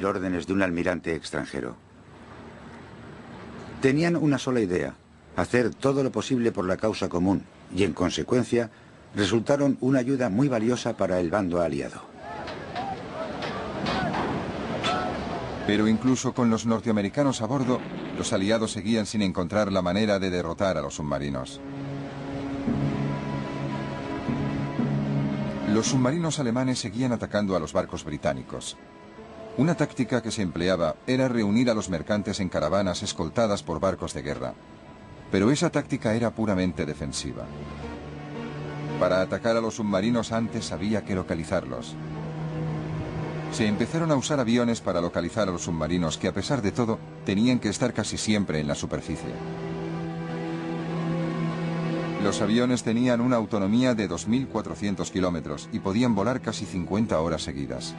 órdenes de un almirante extranjero. Tenían una sola idea: hacer todo lo posible por la causa común, y en consecuencia resultaron una ayuda muy valiosa para el bando aliado. Pero incluso con los norteamericanos a bordo, los aliados seguían sin encontrar la manera de derrotar a los submarinos. Los submarinos alemanes seguían atacando a los barcos británicos. Una táctica que se empleaba era reunir a los mercantes en caravanas escoltadas por barcos de guerra. Pero esa táctica era puramente defensiva. Para atacar a los submarinos antes había que localizarlos. Se empezaron a usar aviones para localizar a los submarinos que, a pesar de todo, tenían que estar casi siempre en la superficie. Los aviones tenían una autonomía de 2.400 kilómetros y podían volar casi 50 horas seguidas.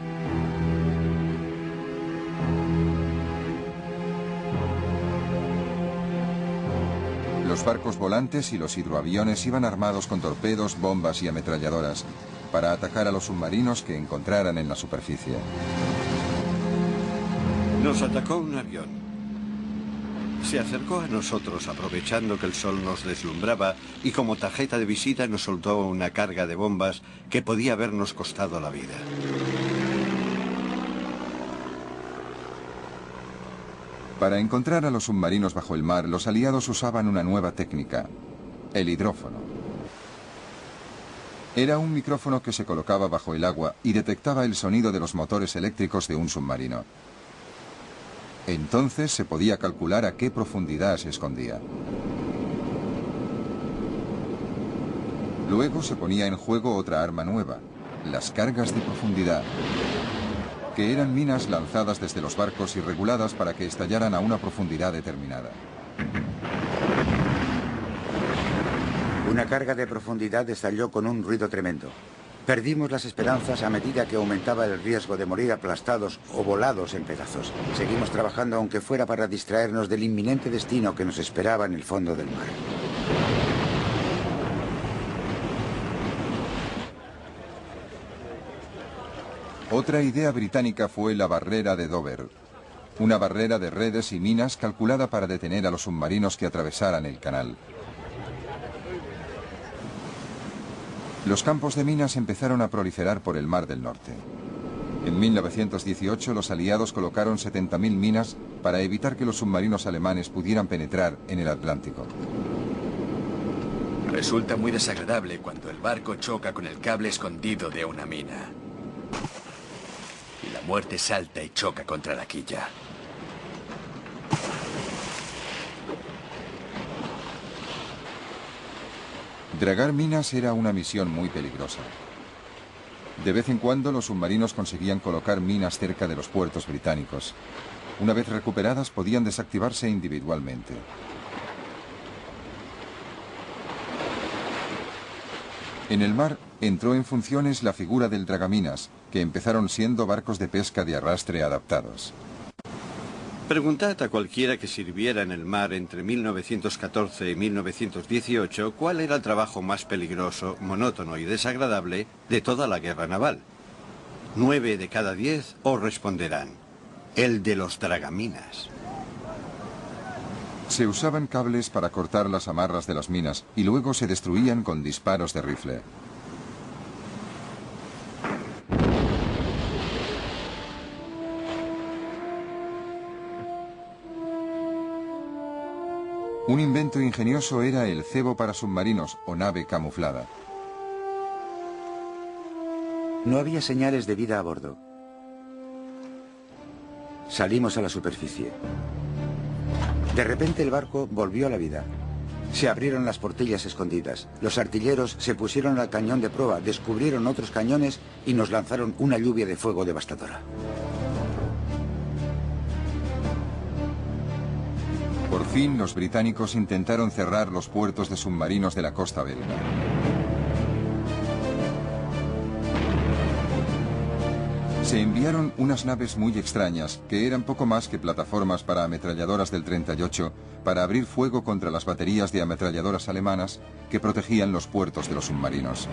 Los barcos volantes y los hidroaviones iban armados con torpedos, bombas y ametralladoras para atacar a los submarinos que encontraran en la superficie. Nos atacó un avión. Se acercó a nosotros aprovechando que el sol nos deslumbraba y como tarjeta de visita nos soltó una carga de bombas que podía habernos costado la vida. Para encontrar a los submarinos bajo el mar, los aliados usaban una nueva técnica: el hidrófono. Era un micrófono que se colocaba bajo el agua y detectaba el sonido de los motores eléctricos de un submarino. Entonces se podía calcular a qué profundidad se escondía. Luego se ponía en juego otra arma nueva: las cargas de profundidad, que eran minas lanzadas desde los barcos y reguladas para que estallaran a una profundidad determinada. Una carga de profundidad estalló con un ruido tremendo. Perdimos las esperanzas a medida que aumentaba el riesgo de morir aplastados o volados en pedazos. Seguimos trabajando aunque fuera para distraernos del inminente destino que nos esperaba en el fondo del mar. Otra idea británica fue la barrera de Dover, una barrera de redes y minas calculada para detener a los submarinos que atravesaran el canal. Los campos de minas empezaron a proliferar por el Mar del Norte. En 1918 los aliados colocaron 70.000 minas para evitar que los submarinos alemanes pudieran penetrar en el Atlántico. Resulta muy desagradable cuando el barco choca con el cable escondido de una mina. Y la muerte salta y choca contra la quilla. Dragar minas era una misión muy peligrosa. De vez en cuando los submarinos conseguían colocar minas cerca de los puertos británicos. Una vez recuperadas podían desactivarse individualmente. En el mar entró en funciones la figura del dragaminas, que empezaron siendo barcos de pesca de arrastre adaptados. Preguntad a cualquiera que sirviera en el mar entre 1914 y 1918 cuál era el trabajo más peligroso, monótono y desagradable de toda la guerra naval. 9 de cada 10 os responderán: el de los dragaminas. Se usaban cables para cortar las amarras de las minas y luego se destruían con disparos de rifle. Un invento ingenioso era el cebo para submarinos o nave camuflada. No había señales de vida a bordo. Salimos a la superficie. De repente el barco volvió a la vida. Se abrieron las portillas escondidas. Los artilleros se pusieron al cañón de proa, descubrieron otros cañones y nos lanzaron una lluvia de fuego devastadora. Por fin los británicos intentaron cerrar los puertos de submarinos de la costa belga. Se enviaron unas naves muy extrañas, que eran poco más que plataformas para ametralladoras del 38, para abrir fuego contra las baterías de ametralladoras alemanas que protegían los puertos de los submarinos.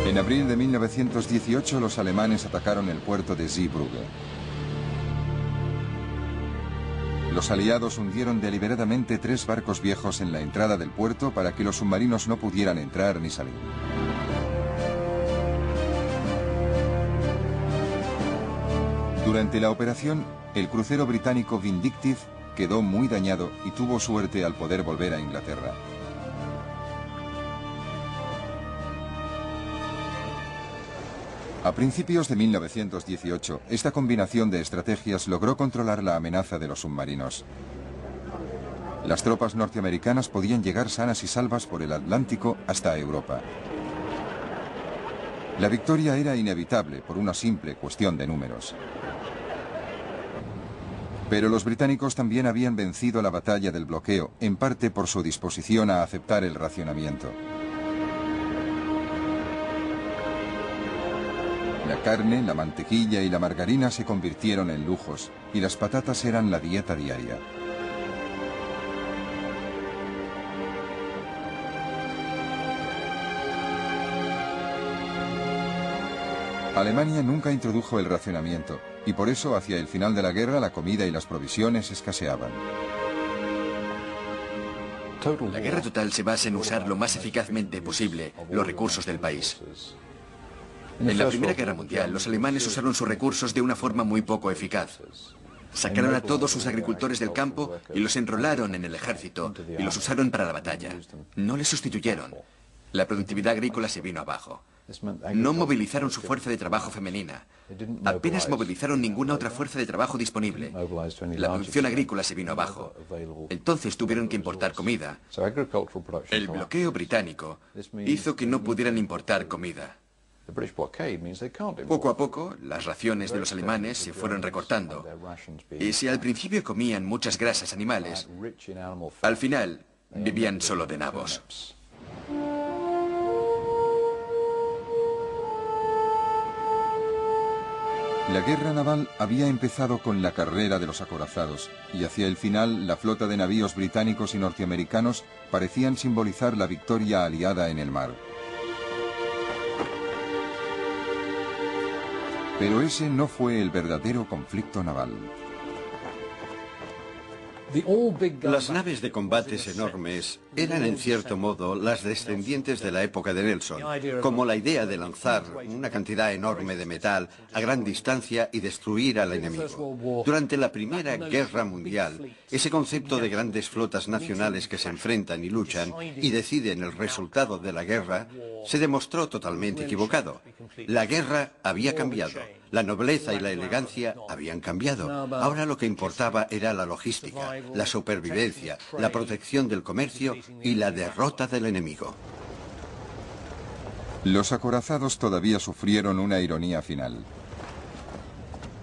En abril de 1918 los alemanes atacaron el puerto de Zeebrugge. Los aliados hundieron deliberadamente 3 barcos viejos en la entrada del puerto para que los submarinos no pudieran entrar ni salir. Durante la operación, el crucero británico Vindictive quedó muy dañado y tuvo suerte al poder volver a Inglaterra. A principios de 1918, esta combinación de estrategias logró controlar la amenaza de los submarinos. Las tropas norteamericanas podían llegar sanas y salvas por el Atlántico hasta Europa. La victoria era inevitable por una simple cuestión de números. Pero los británicos también habían vencido la batalla del bloqueo, en parte por su disposición a aceptar el racionamiento. La carne, la mantequilla y la margarina se convirtieron en lujos, y las patatas eran la dieta diaria. Alemania nunca introdujo el racionamiento, y por eso hacia el final de la guerra la comida y las provisiones escaseaban. La guerra total se basa en usar lo más eficazmente posible los recursos del país. En la Primera Guerra Mundial, los alemanes usaron sus recursos de una forma muy poco eficaz. Sacaron a todos sus agricultores del campo y los enrolaron en el ejército y los usaron para la batalla. No les sustituyeron. La productividad agrícola se vino abajo. No movilizaron su fuerza de trabajo femenina. Apenas movilizaron ninguna otra fuerza de trabajo disponible. La producción agrícola se vino abajo. Entonces tuvieron que importar comida. El bloqueo británico hizo que no pudieran importar comida. Poco a poco, las raciones de los alemanes se fueron recortando. Y si al principio comían muchas grasas animales, al final vivían solo de nabos. La guerra naval había empezado con la carrera de los acorazados, y hacia el final la flota de navíos británicos y norteamericanos parecían simbolizar la victoria aliada en el mar. Pero ese no fue el verdadero conflicto naval. Las naves de combates enormes eran en cierto modo las descendientes de la época de Nelson, como la idea de lanzar una cantidad enorme de metal a gran distancia y destruir al enemigo. Durante la Primera Guerra Mundial, ese concepto de grandes flotas nacionales que se enfrentan y luchan y deciden el resultado de la guerra se demostró totalmente equivocado. La guerra había cambiado. La nobleza y la elegancia habían cambiado. Ahora lo que importaba era la logística, la supervivencia, la protección del comercio y la derrota del enemigo. Los acorazados todavía sufrieron una ironía final.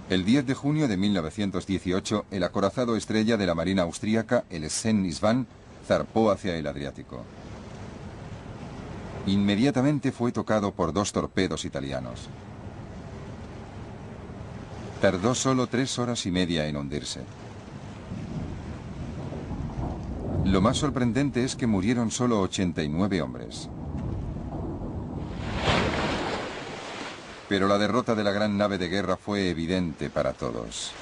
El 10 de junio de 1918, el acorazado estrella de la Marina austríaca, el Sven-Isvan, zarpó hacia el Adriático. Inmediatamente fue tocado por 2 torpedos italianos. Tardó solo 3 horas y media en hundirse. Lo más sorprendente es que murieron solo 89 hombres. Pero la derrota de la gran nave de guerra fue evidente para todos.